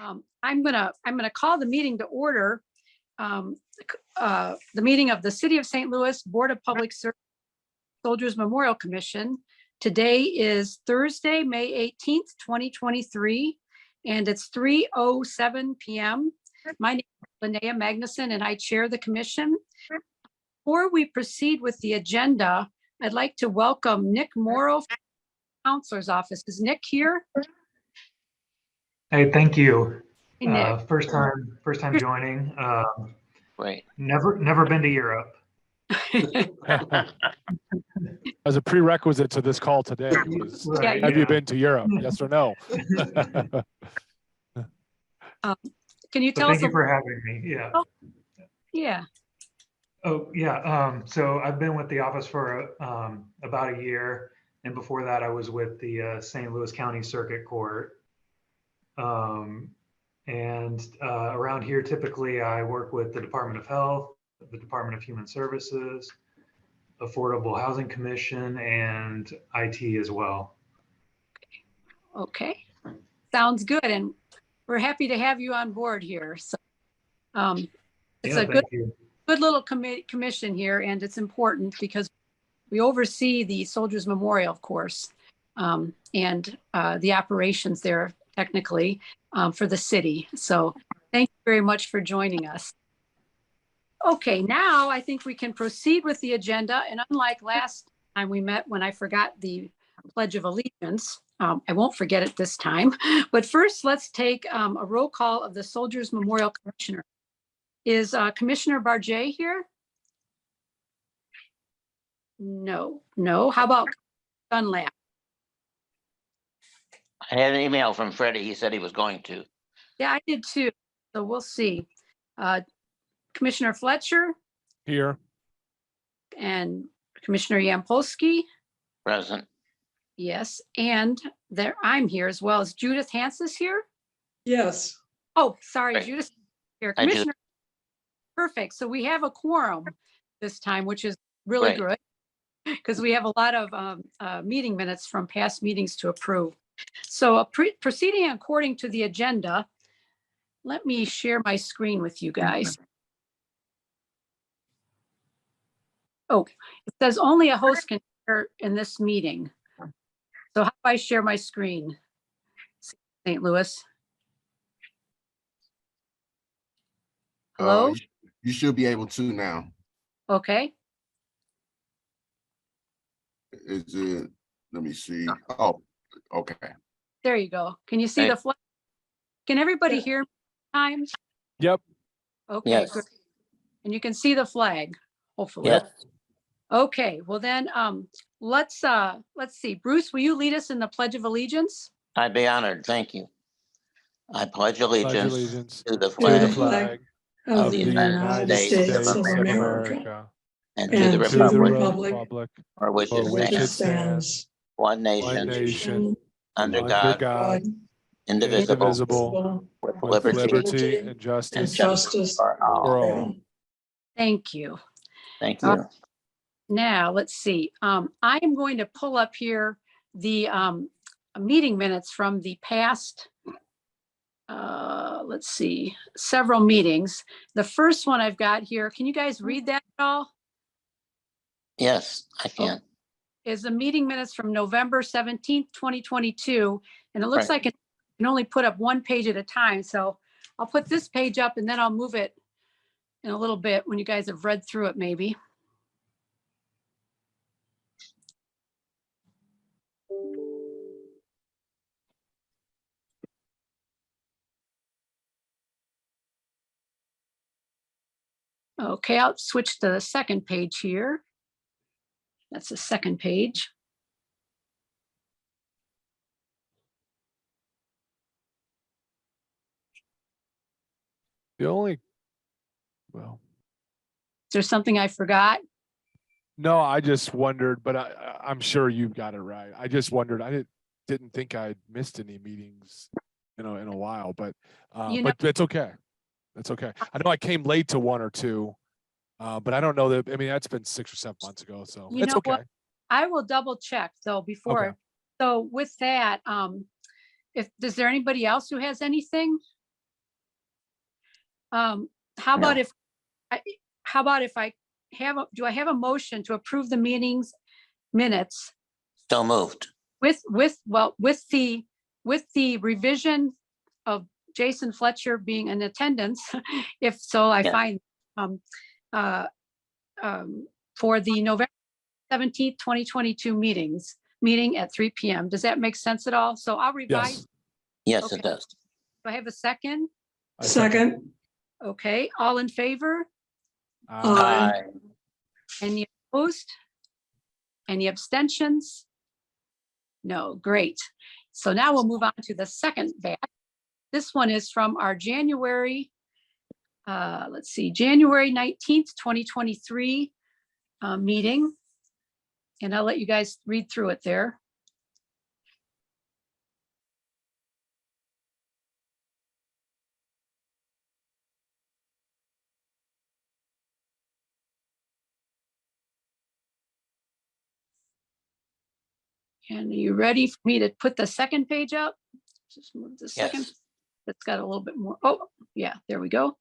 I'm gonna call the meeting to order. The meeting of the City of St. Louis Board of Public Service Soldiers Memorial Commission. Today is Thursday, May 18th, 2023, and it's 3:07 p.m. My name is Linnea Magnuson, and I chair the commission. Before we proceed with the agenda, I'd like to welcome Nick Morrow from the Counselor's Office. Is Nick here? Hey, thank you. Hey, Nick. First time joining. Right. Never been to Europe. As a prerequisite to this call today, is, Right, have you been to Europe? Yes or no? Can you tell Thank us? you for having me. Yeah. Oh, yeah. Oh, yeah. So I've been with the office for about a year, and before that, I was with the St. Louis County Circuit Court. Around here, typically, I work with the Department of Health, the Department of Human Services, Affordable Housing Commission, and IT as well. Okay. Sounds good. And we're happy to have you on board here. So it's a good little commission here, and it's important because we oversee the Soldiers Memorial, of course, and the operations there technically for the city. So thank you very much for joining us. Okay, now I think we can proceed with the agenda. And unlike last time we met when I forgot the Pledge of Allegiance, I won't forget it this time. But first, let's take a roll call of the Soldiers Memorial Commissioner. Is Commissioner Barjay here? No. How about Dunlap? I had an email from Freddie. He said he was going to. Yeah, I did too. So we'll see. Commissioner Fletcher? Here. And Commissioner Yampolsky? Present. Yes, and there I'm here as well. Is Judith Hansis here? Yes. Oh, sorry, Right. Judith here. Hi, Judith. Commissioner. Perfect. So we have a quorum this time, which is really Right. good because we have a lot of meeting minutes from past meetings to approve. So proceeding according to the agenda, let me share my screen with you guys. Oh, it says only a host can share in this meeting. So how do I share my screen? St. Louis. Hello? You should be able to now. Okay. Is it, let me see. Oh, okay. There you go. Can you see Hey. the flag? Can everybody hear me times? Yep. Okay, Yes. good. And you can see the flag, hopefully. Yes. Okay, well then, let's see. Bruce, will you lead us in the Pledge of Allegiance? I'd be honored. Thank you. I pledge allegiance, allegiance to the To flag, the flag Of the United States of America and to and the to the republic republic for which for it which which it stands, stands, one one nation, nation, under under God, God, indivisible, indivisible, with with liberty liberty and and justice justice for for all. all. Thank you. Thank you. Now, let's see. I am going to pull up here the meeting minutes from the past, let's see, several meetings. The first one I've got here, can you guys read that at all? Yes, I can. Is the meeting minutes from November 17th, 2022. And it looks Right. like it can only put up one page at a time. So I'll put this page up and then I'll move it in a little bit when you guys have read through it maybe. Okay, I'll switch to the second page here. That's the second page. The only, well, Is there something I forgot? no, I just wondered, but I'm sure you've got it right. I just wondered, I didn't think I'd missed any meetings, in a while, but it's okay. That's okay. I know I came late to one or two, but I don't know that, I mean, that's been 6 or 7 months ago, so You it's know okay. what? I will double check though before. Okay. So with that, is there anybody else who has anything? How about if I do I have a motion to approve the meetings minutes So moved. with the revision of Jason Fletcher being in attendance? If so, I Yeah. find for the November 17th, 2022 meeting at 3 p.m. Does that make sense at all? So I'll revise. Yes. Yes, Okay. it does. Do I have a second? I Second. Okay, all in favor? Aye. Aye. Any opposed? Any abstentions? No, great. So now we'll move on to the second batch. This one is from our January 19th, 2023 meeting. And I'll let you guys read through it there. And are you ready for me to put the second page up? Just move the second. Yes. It's got a little bit more. Oh, yeah, there we go.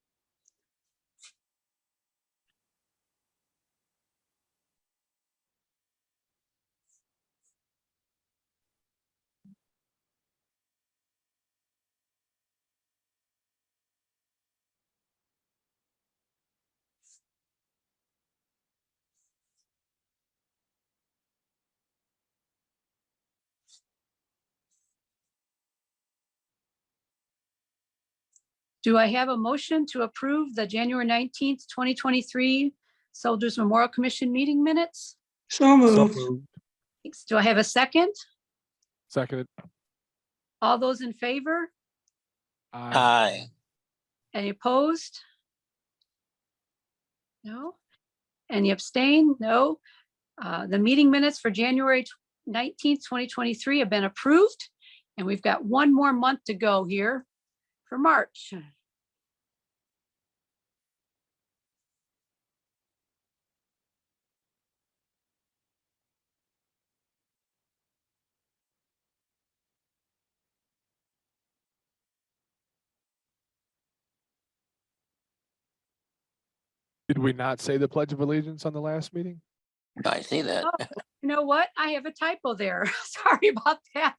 Do I have a motion to approve the January 19th, 2023 Soldiers Memorial Commission meeting minutes? So So moved. moved. Thanks. Do I have a second? Seconded. All those in favor? Aye. Aye. Any opposed? No. Any abstain? No. The meeting minutes for January 19th, 2023 have been approved. And we've got one more month to go here for March. Did we not say the Pledge of Allegiance on the last meeting? I see that. Oh, you know what? I have a typo there. Sorry about that.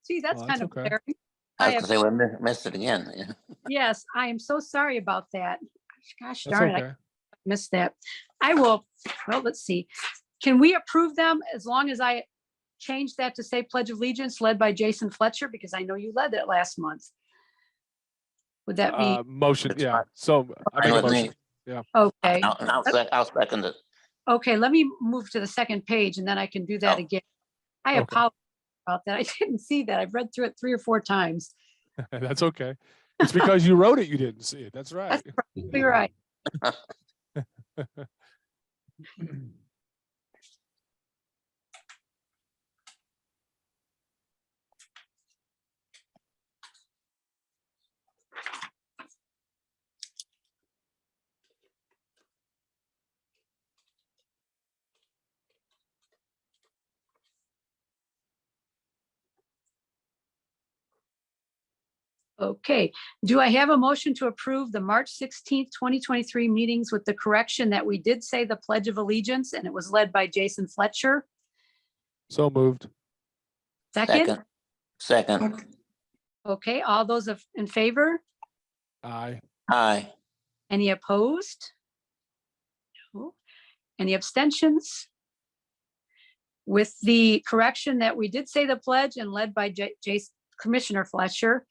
Gee, that's Oh, kind that's of okay. glaring. I I was gonna say we missed it again. Yeah. Yes, I am so sorry about that. Gosh That's darn it, I okay. missed that. I will, well, let's see. Can we approve them as long as I change that to say Pledge of Allegiance led by Jason Fletcher? Because I know you led that last month. Would that be, Motion, It's yeah. fine. So I Fine make a with motion. me. okay, I'll second it. okay, let me move to the second page and then I can do that Oh. again. I Okay. apologize about that. I didn't see that. I've read through it 3 or 4 times. That's okay. It's because you wrote it, you didn't see it. That's right. You're right. Okay, do I have a motion to approve the March 16th, 2023 meetings with the correction that we did say the Pledge of Allegiance and it was led by Jason Fletcher? So moved. Second? Second. Okay, all those in favor? Aye. Aye. Any opposed? No. Any abstentions? With the correction that we did say the pledge and led by Commissioner Fletcher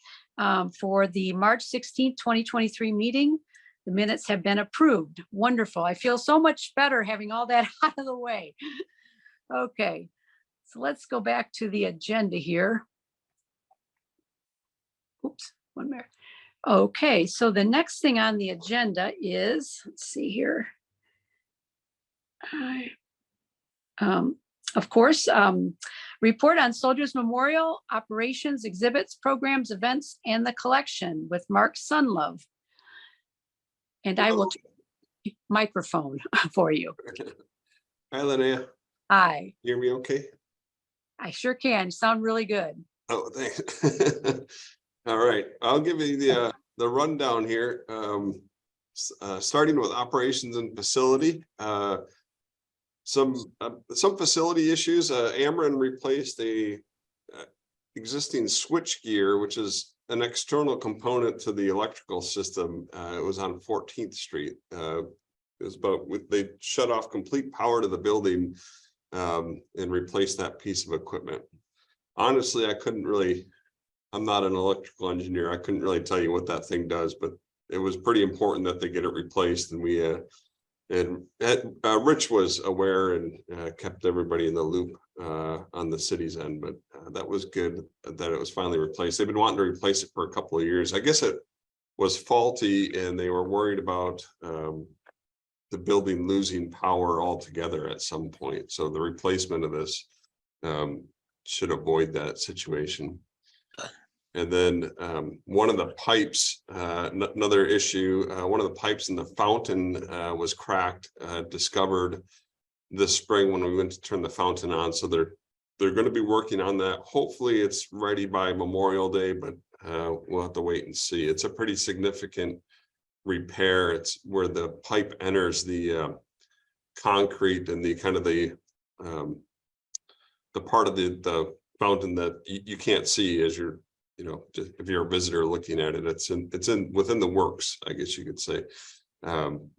for the March 16th, 2023 meeting, the minutes have been approved. Wonderful. I feel so much better having all that out of the way. Okay, so let's go back to the agenda here. Oops, one minute. Okay, so the next thing on the agenda is, let's see here. Of course, report on Soldiers Memorial operations, exhibits, programs, events, and the collection with Mark Sunlove. And I will microphone for you. Hi, Linnea. Hi, Hear me okay? I sure can. Sound really good. Oh, thanks. All right, I'll give you the rundown here. Starting with operations and facility, some facility issues. Ameren replaced a existing switch gear, which is an external component to the electrical system. It was on 14th Street. It was they shut off complete power to the building and replaced that piece of equipment. Honestly, I'm not an electrical engineer. I couldn't really tell you what that thing does, but it was pretty important that they get it replaced. And Rich was aware and kept everybody in the loop on the city's end, but that was good that it was finally replaced. They've been wanting to replace it for a couple of years. I guess it was faulty and they were worried about the building losing power altogether at some point. So the replacement of this should avoid that situation. And then one of the pipes, another issue, one of the pipes in the fountain was cracked, discovered this spring when we went to turn the fountain on. So they're going to be working on that. Hopefully it's ready by Memorial Day, but we'll have to wait and see. It's a pretty significant repair. It's where the pipe enters the concrete and the kind of the part of the fountain that you can't see as you're, just if you're a visitor looking at it. It's within the works, I guess you could say.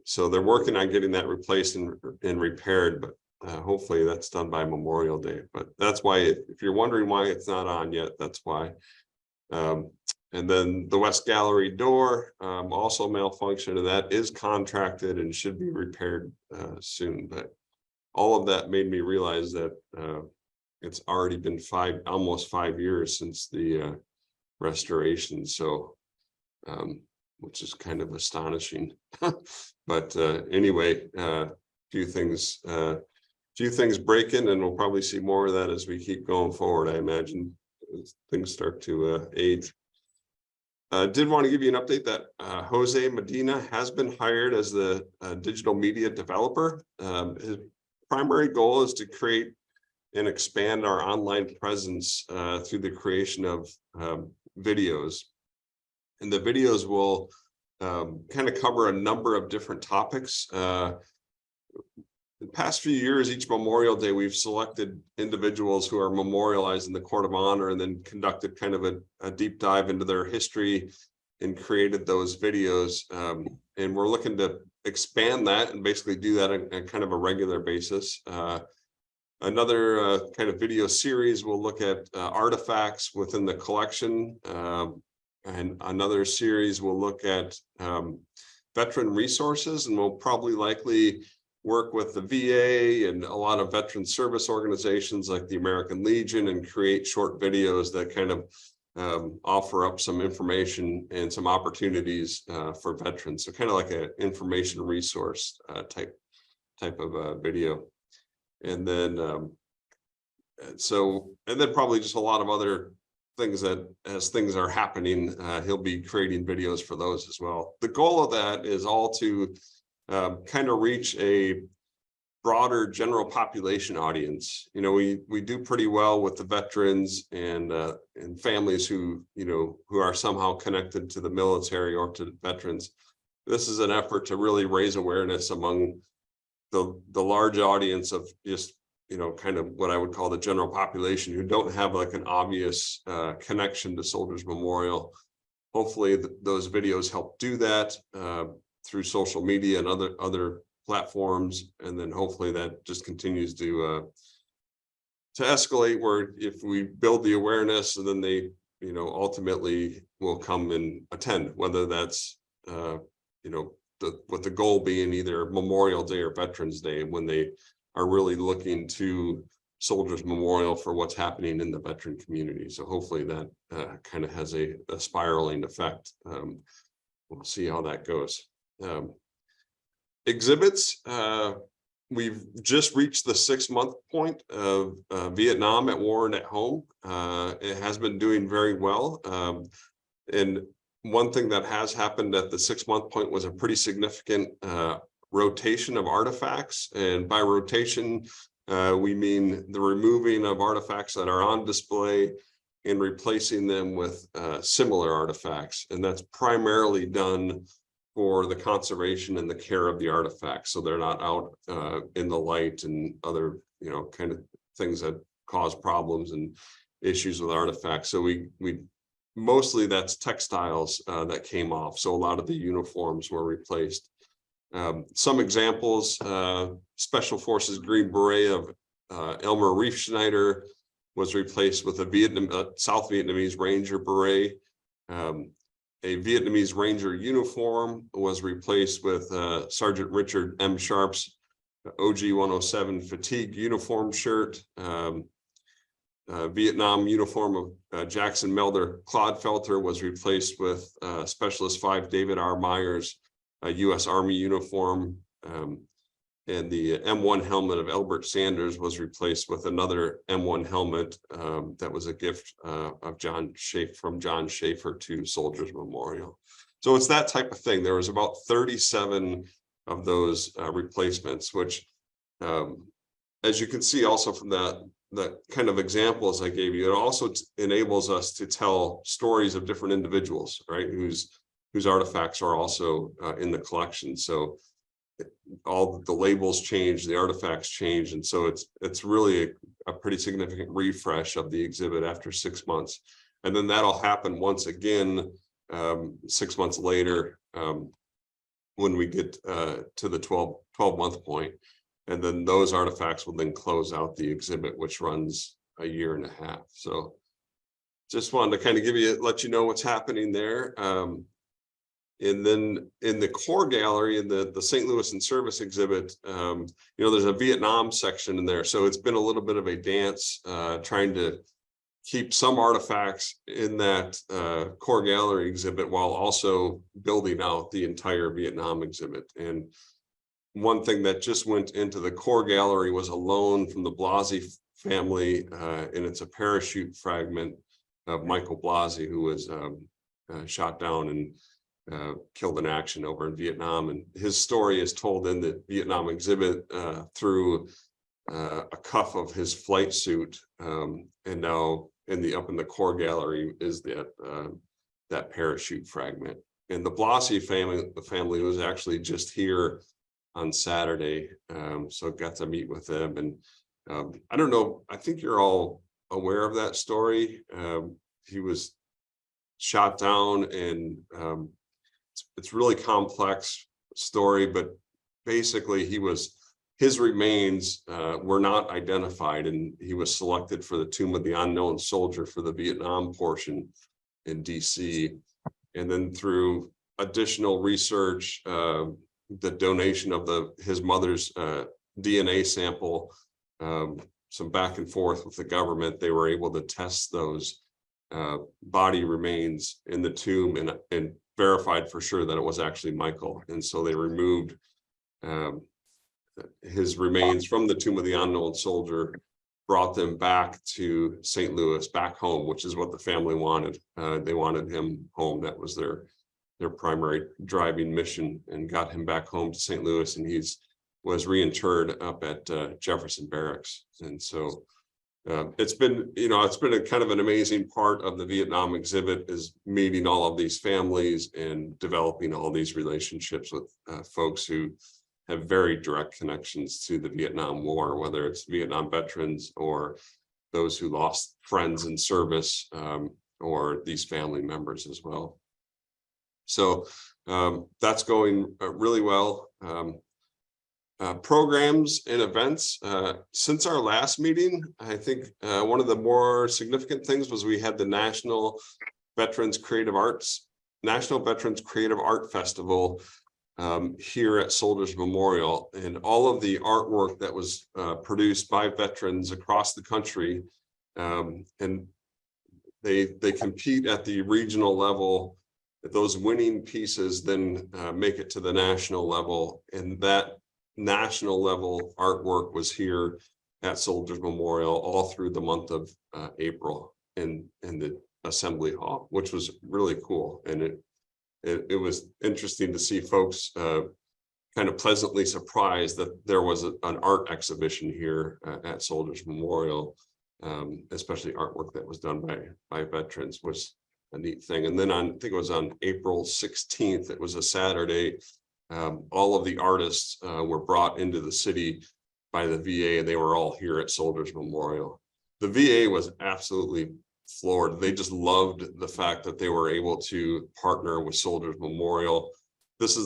So they're working on getting that replaced and repaired, but hopefully that's done by Memorial Day. But that's why, if you're wondering why it's not on yet, that's why. And then the West Gallery door also malfunctioned, and that is contracted and should be repaired soon. But all of that made me realize that it's already been almost 5 years since the restoration. So which is kind of astonishing. But anyway, few things breaking, and we'll probably see more of that as we keep going forward, I imagine, as things start to age. Did want to give you an update that Jose Medina has been hired as the digital media developer. His primary goal is to create and expand our online presence through the creation of videos. And the videos will kind of cover a number of different topics. The past few years, each Memorial Day, we've selected individuals who are memorialized in the Court of Honor and then conducted kind of a deep dive into their history and created those videos. And we're looking to expand that and basically do that on kind of a regular basis. Another kind of video series will look at artifacts within the collection. And another series will look at veteran resources, and we'll probably likely work with the VA and a lot of veteran service organizations like the American Legion and create short videos that kind of offer up some information and some opportunities for veterans. So kind of like an information resource type of video. And then probably just a lot of other things that as things are happening, he'll be creating videos for those as well. The goal of that is all to kind of reach a broader general population audience. We do pretty well with the veterans and families who are somehow connected to the military or to veterans. This is an effort to really raise awareness among the large audience of just kind of what I would call the general population who don't have like an obvious connection to Soldiers Memorial. Hopefully those videos help do that through social media and other platforms, and then hopefully that just continues to escalate, where if we build the awareness, and then they ultimately will come and attend, whether that's with the goal being either Memorial Day or Veterans Day, when they are really looking to Soldiers Memorial for what's happening in the veteran community. So hopefully that kind of has a spiraling effect. We'll see how that goes. Exhibits, we've just reached the 6-month point of Vietnam at War and at Home. It has been doing very well. And one thing that has happened at the 6-month point was a pretty significant rotation of artifacts. And by rotation, we mean the removing of artifacts that are on display and replacing them with similar artifacts. And that's primarily done for the conservation and the care of the artifacts, so they're not out in the light and other, you know, kind of things that cause problems and issues with artifacts. So we mostly that's textiles that came off. So a lot of the uniforms were replaced. Some examples: Special Forces Green Beret of Elmer Riefschneider was replaced with a South Vietnamese Ranger beret. A Vietnamese Ranger uniform was replaced with Sergeant Richard M. Sharp's OG 107 fatigue uniform shirt. Vietnam uniform of Jackson Melder Clodfelter was replaced with Specialist 5 David R. Myers U.S. Army uniform. And the M1 helmet of Elbert Sanders was replaced with another M1 helmet that was a gift of John Schaefer to Soldiers Memorial. So it's that type of thing. There was about 37 of those replacements, which, as you can see also from that kind of examples I gave you, it also enables us to tell stories of different individuals, right, whose artifacts are also in the collection. So all the labels change, the artifacts change, and so it's really a pretty significant refresh of the exhibit after 6 months. And then that'll happen once again 6 months later when we get to the 12-month point. And then those artifacts will then close out the exhibit, which runs a year and a half. So just wanted to kind of let you know what's happening there. And then in the core gallery, in the St. Louis in Service exhibit, you know, there's a Vietnam section in there. So it's been a little bit of a dance trying to keep some artifacts in that core gallery exhibit while also building out the entire Vietnam exhibit. And one thing that just went into the core gallery was a loan from the Blasey family, and it's a parachute fragment of Michael Blasey, who was shot down and killed in action over in Vietnam. And his story is told in the Vietnam exhibit through a cuff of his flight suit. And now up in the core gallery is that parachute fragment. And the Blasey family was actually just here on Saturday. So got to meet with them. And I don't know, I think you're all aware of that story. He was shot down, and it's really complex story, but basically his remains were not identified, and he was selected for the Tomb of the Unknown Soldier for the Vietnam portion in DC. And then through additional research, the donation of his mother's DNA sample, some back and forth with the government, they were able to test those body remains in the tomb and verified for sure that it was actually Michael. And so they removed his remains from the Tomb of the Unknown Soldier, brought them back to St. Louis, back home, which is what the family wanted. They wanted him home. That was their primary driving mission, and got him back home to St. Louis, and was reinterred up at Jefferson Barracks. And so it's been a kind of an amazing part of the Vietnam exhibit, is meeting all of these families and developing all these relationships with folks who have very direct connections to the Vietnam War, whether it's Vietnam veterans or those who lost friends in service, or these family members as well. So that's going really well. Programs and events. Since our last meeting, I think one of the more significant things was we had the National Veterans Creative Art Festival here at Soldiers Memorial, and all of the artwork that was produced by veterans across the country, and they compete at the regional level. Those winning pieces then make it to the national level, and that national level artwork was here at Soldiers Memorial all through the month of April in the Assembly Hall, which was really cool. And it was interesting to see folks kind of pleasantly surprised that there was an art exhibition here at Soldiers Memorial, especially artwork that was done by veterans, a neat thing. And then I think it was on April 16th, it was a Saturday. All of the artists were brought into the city by the VA, and they were all here at Soldiers Memorial. The VA was absolutely floored. They just loved the fact that they were able to partner with Soldiers Memorial. This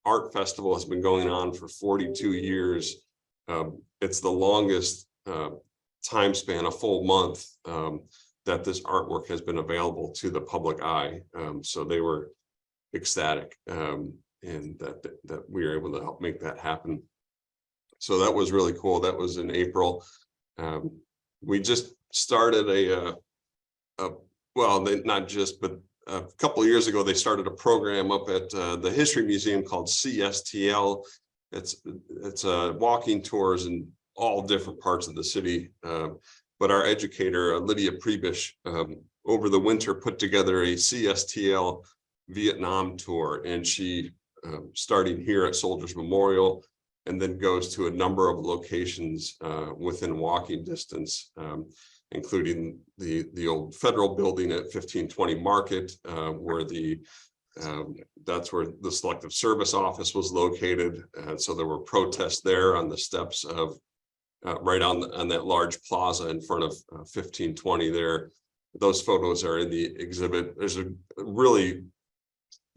art festival has been going on for 42 years. It's the longest time span, a full month, that this artwork has been available to the public eye. So they were ecstatic, and that we were able to help make that happen. So that was really cool. That was in April. We just started not just, but a couple of years ago, they started a program up at the History Museum called CSTL. It's walking tours in all different parts of the city. But our educator, Lydia Prebish, over the winter put together a CSTL Vietnam tour, and she starting here at Soldiers Memorial, and then goes to a number of locations within walking distance, including the old federal building at 1520 Market, where that's where the Selective Service Office was located. So there were protests there on the steps of right on that large plaza in front of 1520 there. Those photos are in the exhibit. There's a really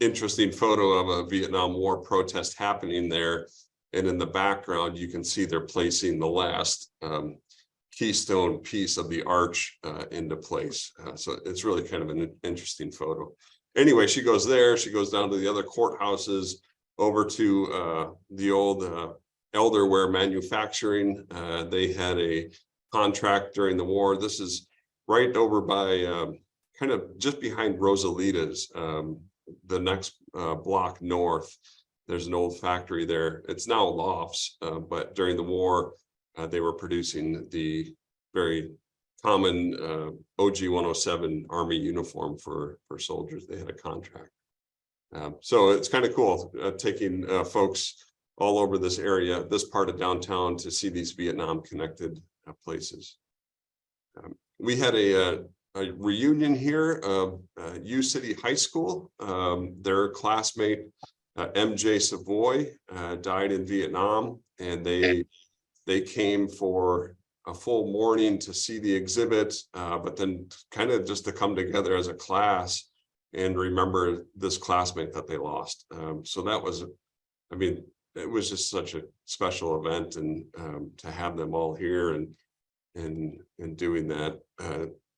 interesting photo of a Vietnam War protest happening there. And in the background, you can see they're placing the last keystone piece of the arch into place. So it's really kind of an interesting photo. Anyway, she goes there, she goes down to the other courthouses, over to the old Elderware Manufacturing. They had a contract during the war. This is right over by kind of just behind Rosalita's, the next block north. There's an old factory there. It's now lofts, but during the war, they were producing the very common OG 107 Army uniform for soldiers. They had a contract. So it's kind of cool taking folks all over this area, this part of downtown, to see these Vietnam connected places. We had a reunion here of U City High School. Their classmate, MJ Savoy, died in Vietnam, and they came for a full morning to see the exhibit, but then kind of just to come together as a class and remember this classmate that they lost. So that was, I mean, it was just such a special event, and to have them all here and doing that,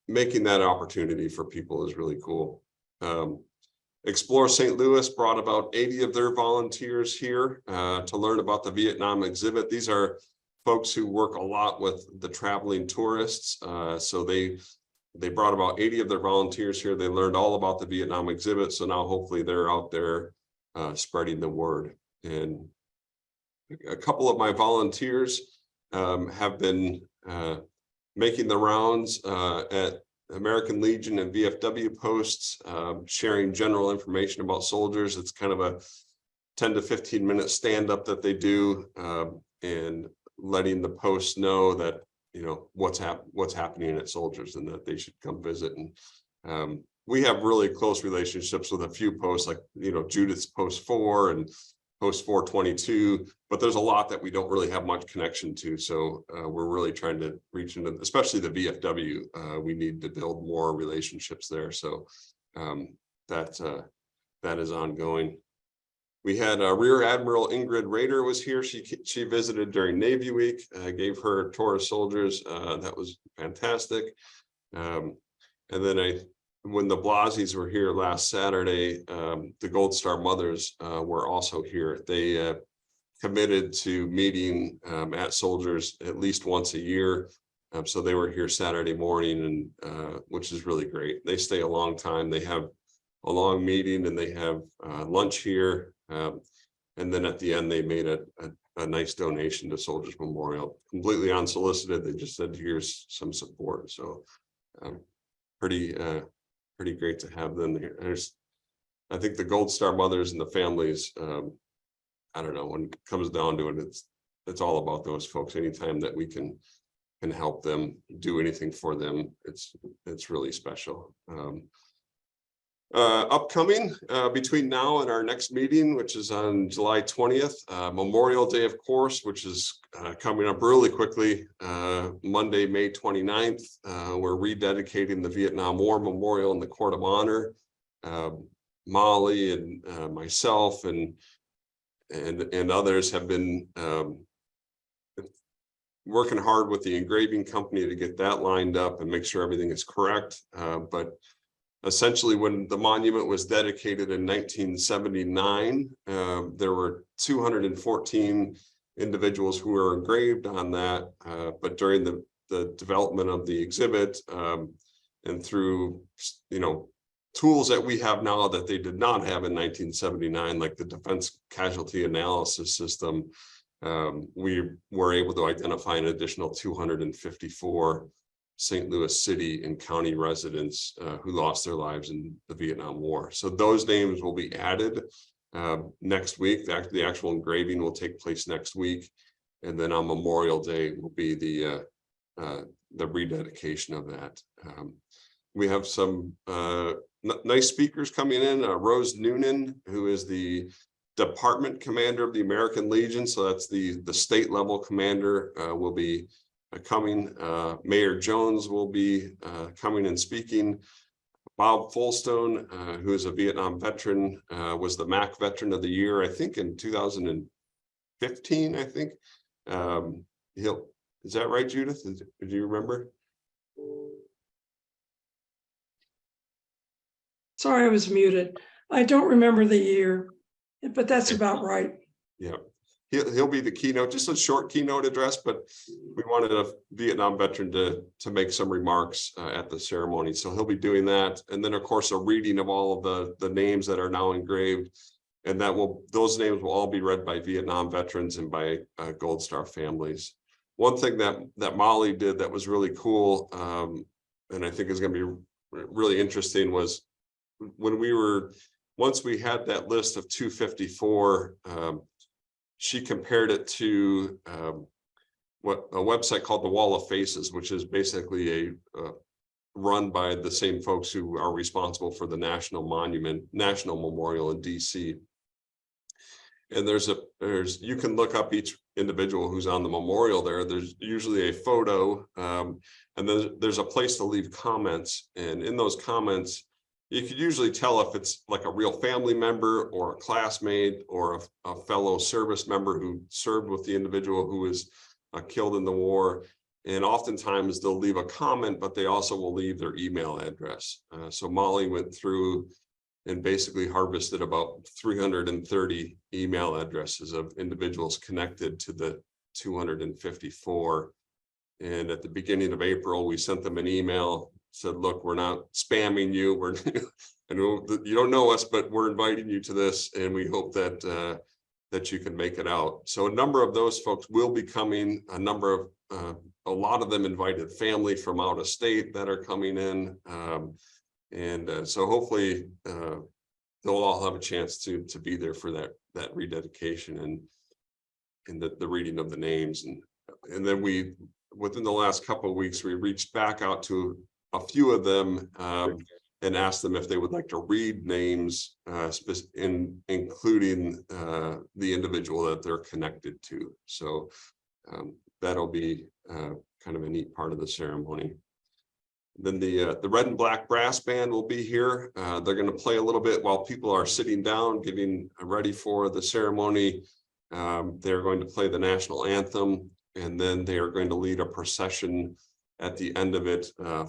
making that opportunity for people is really cool. Explore St. Louis brought about 80 of their volunteers here to learn about the Vietnam exhibit. These are folks who work a lot with the traveling tourists. So they brought about 80 of their volunteers here. They learned all about the Vietnam exhibit. So now hopefully they're out there spreading the word. And a couple of my volunteers have been making the rounds at American Legion and VFW posts, sharing general information about soldiers. It's kind of a 10 to 15 minute stand up that they do, and letting the posts know that, you know, what's happening at Soldiers and that they should come visit. And we have really close relationships with a few posts, like, you know, Judith's post 4 and post 422, but there's a lot that we don't really have much connection to. So we're really trying to reach into, especially the VFW. We need to build more relationships there. So that is ongoing. We had Rear Admiral Ingrid Rader was here. She visited during Navy Week. Gave her a tour of soldiers. That was fantastic. And then when the Blasies were here last Saturday, the Gold Star Mothers were also here. They committed to meeting at Soldiers at least once a year. So they were here Saturday morning, and which is really great. They stay a long time. They have a long meeting, and they have lunch here. And then at the end, they made a nice donation to Soldiers Memorial, completely unsolicited. They just said, here's some support. So pretty great to have them here. I think the Gold Star Mothers and the families, I don't know, when it comes down to it, it's all about those folks. Anytime that we can help them, do anything for them, it's really special. Upcoming between now and our next meeting, which is on July 20th, Memorial Day, of course, which is coming up really quickly. Monday, May 29th, we're rededicating the Vietnam War Memorial in the Court of Honor. Molly and myself and others have been working hard with the engraving company to get that lined up and make sure everything is correct. But essentially, when the monument was dedicated in 1979, there were 214 individuals who were engraved on that. But during the development of the exhibit and through, tools that we have now that they did not have in 1979, like the Defense Casualty Analysis System, we were able to identify an additional 254 St. Louis City and county residents who lost their lives in the Vietnam War. So those names will be added next week. The actual engraving will take place next week. And then on Memorial Day will be the rededication of that. We have some nice speakers coming in. Rose Noonan, who is the department commander of the American Legion. So that's the state level commander, will be coming. Mayor Jones will be coming and speaking. Bob Fullstone, who is a Vietnam veteran, was the MAC Veteran of the Year, I think in 2015, I think. Is that right, Judith? Do you remember? Sorry, I was muted. I don't remember the year, but that's about right. Yeah, he'll be the keynote, just a short keynote address, but we wanted a Vietnam veteran to make some remarks at the ceremony. So he'll be doing that. And then of course, a reading of all of the names that are now engraved, and those names will all be read by Vietnam veterans and by Gold Star families. One thing that Molly did that was really cool, and I think is going to be really interesting, was once we had that list of 254, she compared it to what a website called the Wall of Faces, which is basically run by the same folks who are responsible for the National Memorial in DC. And you can look up each individual who's on the memorial there. There's usually a photo, and then there's a place to leave comments. And in those comments, you could usually tell if it's like a real family member or a classmate or a fellow service member who served with the individual who was killed in the war. And oftentimes they'll leave a comment, but they also will leave their email address. So Molly went through and basically harvested about 330 email addresses of individuals connected to the 254. And at the beginning of April, we sent them an email, said, look, we're not spamming you. I know that you don't know us, but we're inviting you to this, and we hope that that you can make it out. So a number of those folks will be coming. A lot of them invited family from out of state that are coming in. So hopefully they'll all have a chance to be there for that rededication and the reading of the names. And then within the last couple of weeks, we reached back out to a few of them and asked them if they would like to read names, including the individual that they're connected to. So that'll be kind of a neat part of the ceremony. Then the Red and Black Brass Band will be here. They're going to play a little bit while people are sitting down, getting ready for the ceremony. They're going to play the national anthem, and then they are going to lead a procession at the end of it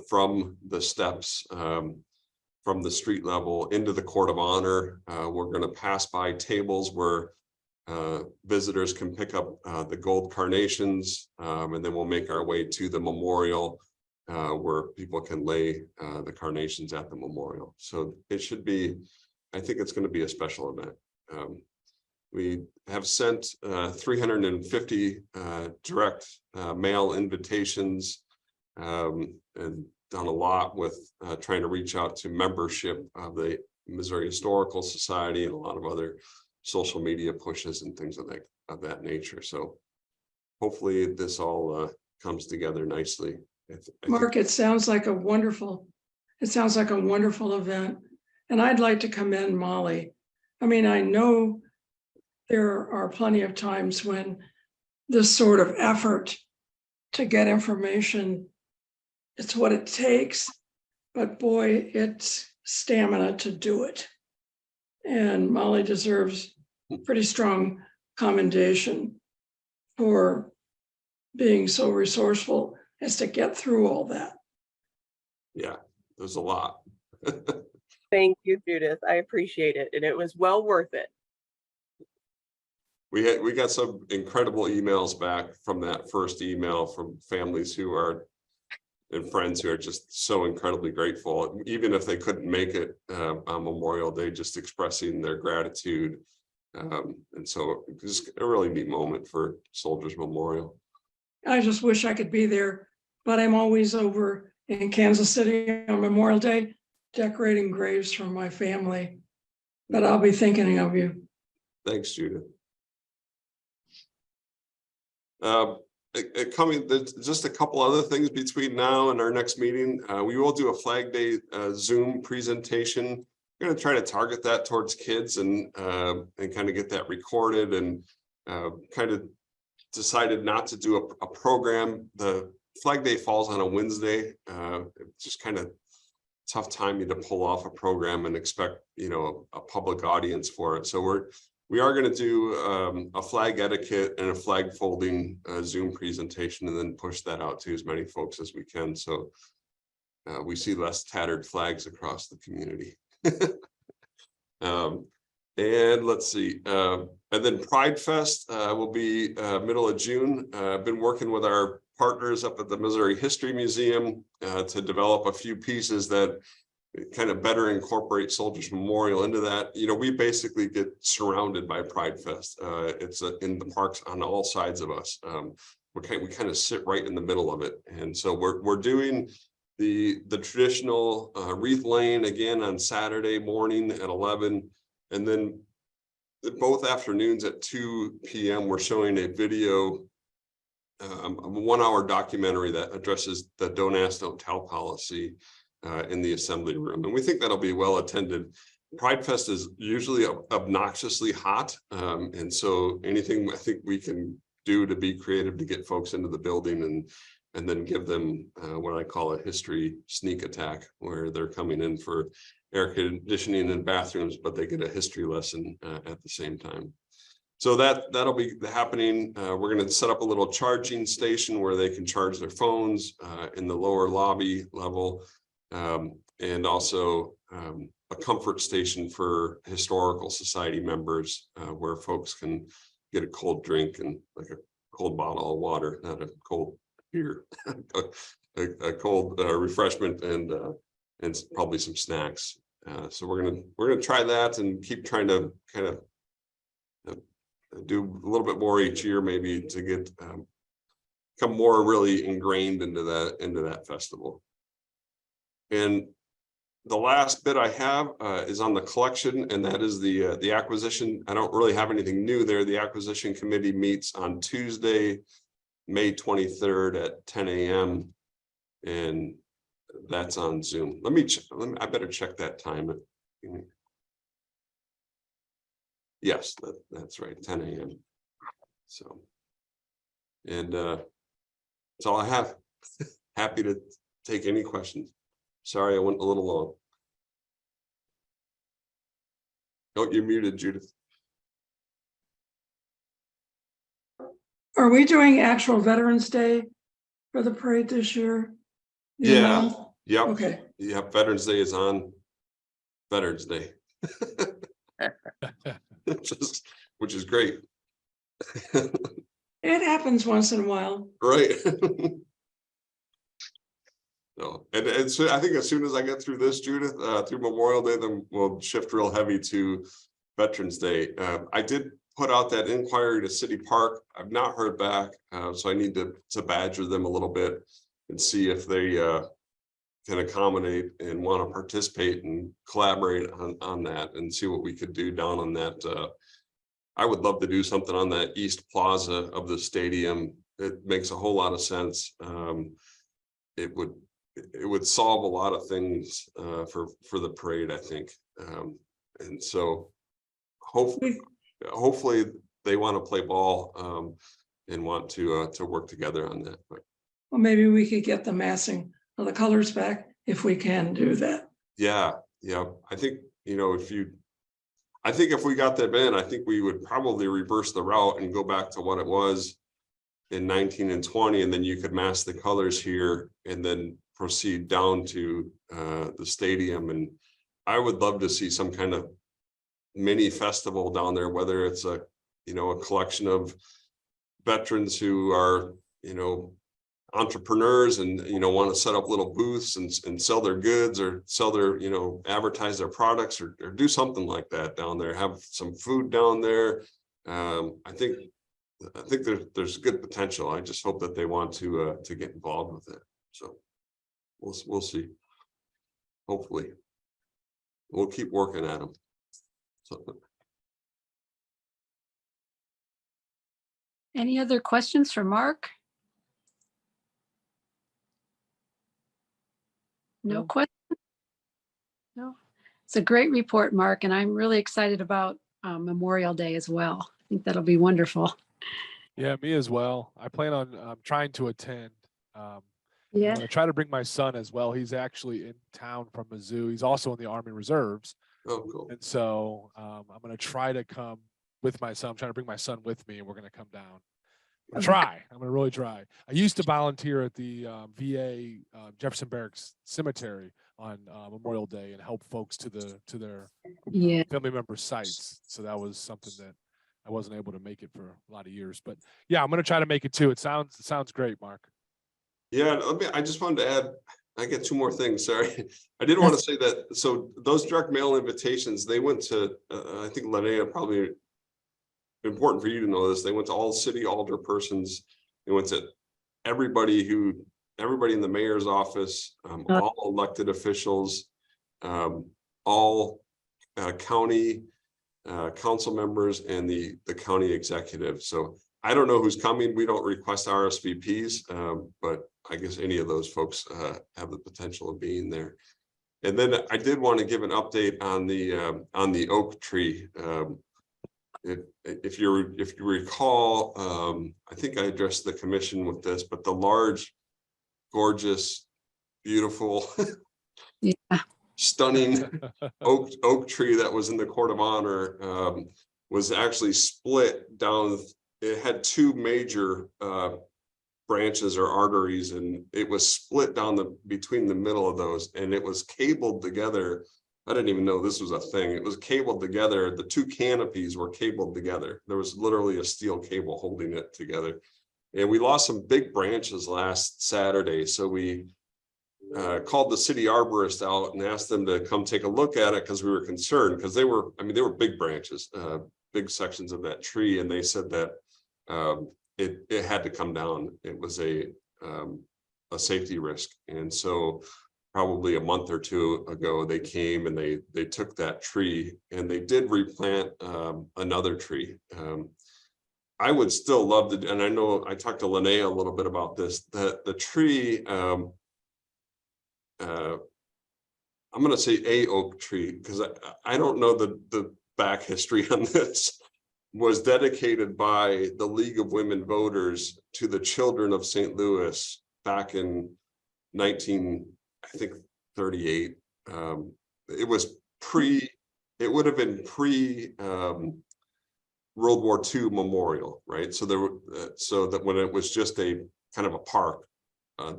from the steps, from the street level into the Court of Honor. We're going to pass by tables where visitors can pick up the gold carnations, and then we'll make our way to the memorial where people can lay the carnations at the memorial. So it should be, I think it's going to be a special event. We have sent 350 direct mail invitations and done a lot with trying to reach out to membership of the Missouri Historical Society and a lot of other social media pushes and things of that nature. So hopefully this all comes together nicely. Mark, it sounds like a wonderful event. And I'd like to commend Molly. I mean, I know there are plenty of times when this sort of effort to get information, it's what it takes, but boy, it's stamina to do it. And Molly deserves pretty strong commendation for being so resourceful as to get through all that. Yeah, there's a lot. Thank you, Judith. I appreciate it. And it was well worth it. We got some incredible emails back from that first email from families who are and friends who are just so incredibly grateful, even if they couldn't make it on Memorial Day, just expressing their gratitude. And so it's a really neat moment for Soldiers Memorial. I just wish I could be there, but I'm always over in Kansas City on Memorial Day, decorating graves for my family. But I'll be thinking of you. Thanks, Judith. There's just a couple other things between now and our next meeting. We will do a Flag Day Zoom presentation. We're going to try to target that towards kids and kind of get that recorded, and kind of decided not to do a program. The Flag Day falls on a Wednesday. It's just kind of tough timing to pull off a program and expect, you know, a public audience for it. So we are going to do a flag etiquette and a flag folding Zoom presentation, and then push that out to as many folks as we can, so we see less tattered flags across the community. And let's see, and then Pride Fest will be middle of June. I've been working with our partners up at the Missouri History Museum to develop a few pieces that kind of better incorporate Soldiers Memorial into that. You know, we basically get surrounded by Pride Fest. It's in the parks on all sides of us. We kind of sit right in the middle of it, and so we're doing the traditional wreath laying again on Saturday morning at 11, and then both afternoons at 2 p.m. we're showing a video, a 1-hour documentary that addresses the Don't Ask, Don't Tell policy in the assembly room, and we think that'll be well attended. Pride Fest is usually obnoxiously hot, and so anything I think we can do to be creative to get folks into the building and then give them what I call a history sneak attack, where they're coming in for air conditioning and bathrooms, but they get a history lesson at the same time. So that'll be happening. We're going to set up a little charging station where they can charge their phones in the lower lobby level, and also a comfort station for historical society members where folks can get a cold drink and like a cold bottle of water, not a cold beer, a cold refreshment, and probably some snacks. So we're gonna try that and keep trying to kind of do a little bit more each year, maybe, to get become more really ingrained into that festival. And the last bit I have is on the collection, and that is the acquisition. I don't really have anything new there. The acquisition committee meets on Tuesday, May 23rd at 10 a.m. and that's on Zoom. I better check that time. Yes, that's right, 10 a.m. So, and that's all I have. Happy to take any questions. Sorry, I went a little long. Oh, you're muted, Judith. Are we doing actual Veterans Day for the parade this year? Yeah. Yep. Okay. Yep. Veterans Day is on Veterans Day. which is great. It happens once in a while. Right. No, and so I think as soon as I get through this, Judith, through Memorial Day, then we'll shift real heavy to Veterans Day. I did put out that inquiry to City Park. I've not heard back, so I need to badger them a little bit and see if they can accommodate and want to participate and collaborate on that, and see what we could do down on that. I would love to do something on that East Plaza of the stadium. It makes a whole lot of sense. it would solve a lot of things for the parade, I think. And so hopefully they want to play ball and want to work together on that. But Well, maybe we could get the massing of the colors back if we can do that. yeah, I think, if we got that in, I think we would probably reverse the route and go back to what it was in 19 and 20, and then you could mass the colors here and then proceed down to the stadium. And I would love to see some kind of mini festival down there, whether it's a collection of veterans who are, entrepreneurs and, want to set up little booths and sell their goods or sell their, advertise their products or do something like that down there, have some food down there. I think there's good potential. I just hope that they want to get involved with it. So we'll see. Hopefully we'll keep working at them. So. Any other questions for Mark? No question? No. It's a great report, Mark, and I'm really excited about Memorial Day as well. I think that'll be wonderful. Yeah, me as well. I plan on trying to attend. I'm Yeah. going to try to bring my son as well. He's actually in town from Mizzou. He's also in the Army Reserves. Oh, cool. And so I'm going to try to come with my son. I'm trying to bring my son with me, and we're going to come down. I'm going to really try. I used to volunteer at the VA Jefferson Barracks Cemetery on Memorial Day and help folks to their family members' sites. So that was something that I wasn't able to make it for a lot of years. But yeah, I'm going to try to make it too. It sounds great, Mark. Yeah, I just wanted to add, I get two more things, sorry. I did want to say that, so those direct mail invitations, they went to, I think Linnea, probably important for you to know this, they went to all city alderpersons, they went to everybody in the mayor's office, all elected officials, all county council members and the county executive. So I don't know who's coming. We don't request RSVPs, but I guess any of those folks have the potential of being there. And then I did want to give an update on the oak tree. If you recall, I think I addressed the commission with this, but the large, gorgeous, beautiful, stunning oak tree that was in the court of honor was actually split down. It had two major branches or arteries, and it was split down between the middle of those, and it was cabled together. I didn't even know this was a thing. It was cabled together. The two canopies were cabled together. There was literally a steel cable holding it together. And we lost some big branches last Saturday. So we called the city arborist out and asked them to come take a look at it because we were concerned, because they were big branches, big sections of that tree. And they said that it had to come down. It was a safety risk. And so probably a month or two ago, they came and they took that tree and they did replant another tree. I would still love to, and I know I talked to Linnea a little bit about this, the tree, I'm going to say a oak tree, because I don't know the back history on this, was dedicated by the League of Women Voters to the children of St. Louis back in 1938. It would have been pre World War II memorial, right? So there, so that when it was just a kind of a park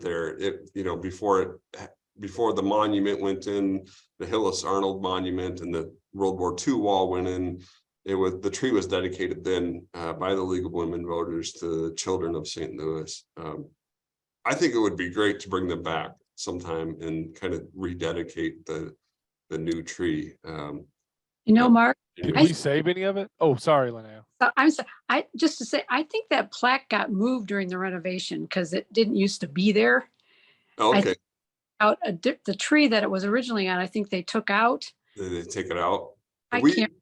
there, before the monument went in, the Hillis Arnold Monument and the World War II wall went in, the tree was dedicated then by the League of Women Voters to the children of St. Louis. I think it would be great to bring them back sometime and kind of rededicate the new tree. Mark, Did we save any of it? Oh, sorry, Linnea. I'm sorry. Just to say, I think that plaque got moved during the renovation because it didn't used to be there. Okay. The tree that it was originally on, I think they took out. Did they take it out? I can't remember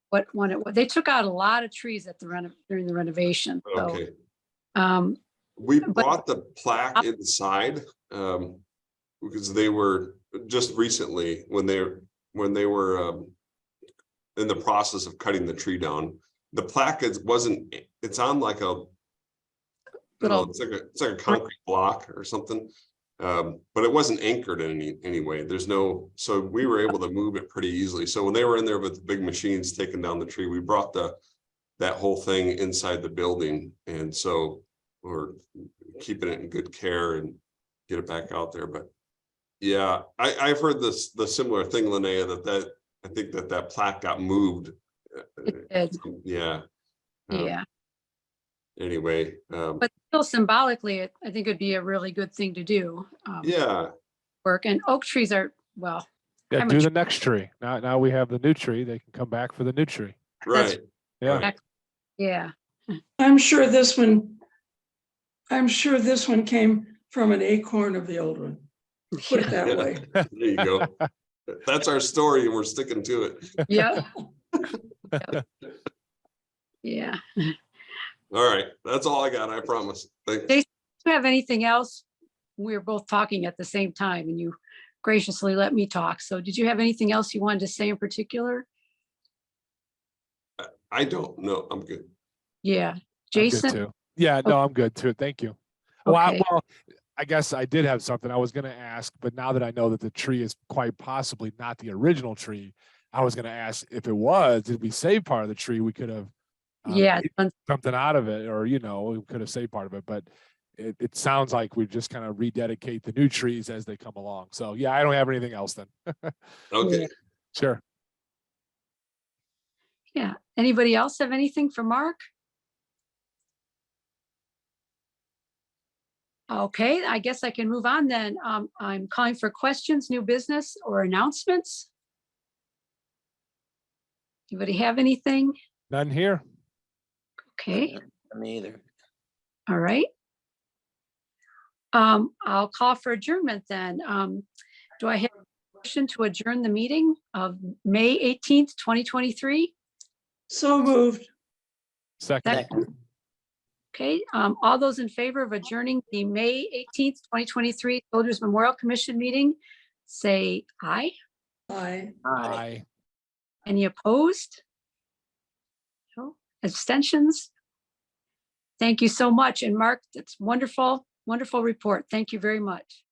what one it was. They took out a lot of trees at during the renovation. Okay. So, we brought the plaque inside because they were just recently when they were in the process of cutting the tree down. The plaque it's on like a, it's like a concrete block or something. But it wasn't anchored in any way. So we were able to move it pretty easily. So when they were in there with the big machines taking down the tree, we brought that whole thing inside the building. And so we're keeping it in good care and get it back out there. But yeah, I've heard the similar thing, Linnea, that I think that plaque got moved. Yeah. Yeah, Anyway. but still symbolically, I think it'd be a really good thing to do. Yeah. Work, and oak trees are, well, Yeah, I'm do a the next tree. Now we have the new tree. They can come back for the new tree. Right. Yeah. Right. yeah, I'm sure this one came from an acorn of the old one. Put it that Yeah. way. There you go. That's our story and we're sticking to it. yeah. Yep. Yeah. All right. That's all I got. I promise. Thanks. Jason, do you have anything else? We were both talking at the same time and you graciously let me talk. So did you have anything else you wanted to say in particular? I don't know. I'm good. Yeah. I'm good Jason? too. Yeah, no, I'm good too. Thank you. Okay. Well, I guess I did have something I was going to ask, but now that I know that the tree is quite possibly not the original tree, I was going to ask if it was, did we save part of the tree? We could have Yeah. made something out of it, or, we could have saved part of it, but it sounds like we just kind of rededicate the new trees as they come along. So yeah, I don't have anything else then. Okay. Yeah. Sure. Yeah. Anybody else have anything for Mark? Okay, I guess I can move on then. I'm calling for questions, new business, or announcements. Anybody have anything? None here. Okay, Me either. all right. I'll call for adjournment then. Do I have a motion to adjourn the meeting of May 18th, 2023? So moved. Second. Second. Okay, all those in favor of adjourning the May 18th, 2023 Soldiers Memorial Commission meeting, say aye. Aye. Aye. Any opposed? No. Abstentions? Thank you so much. And Mark, that's wonderful, wonderful report. Thank you very much.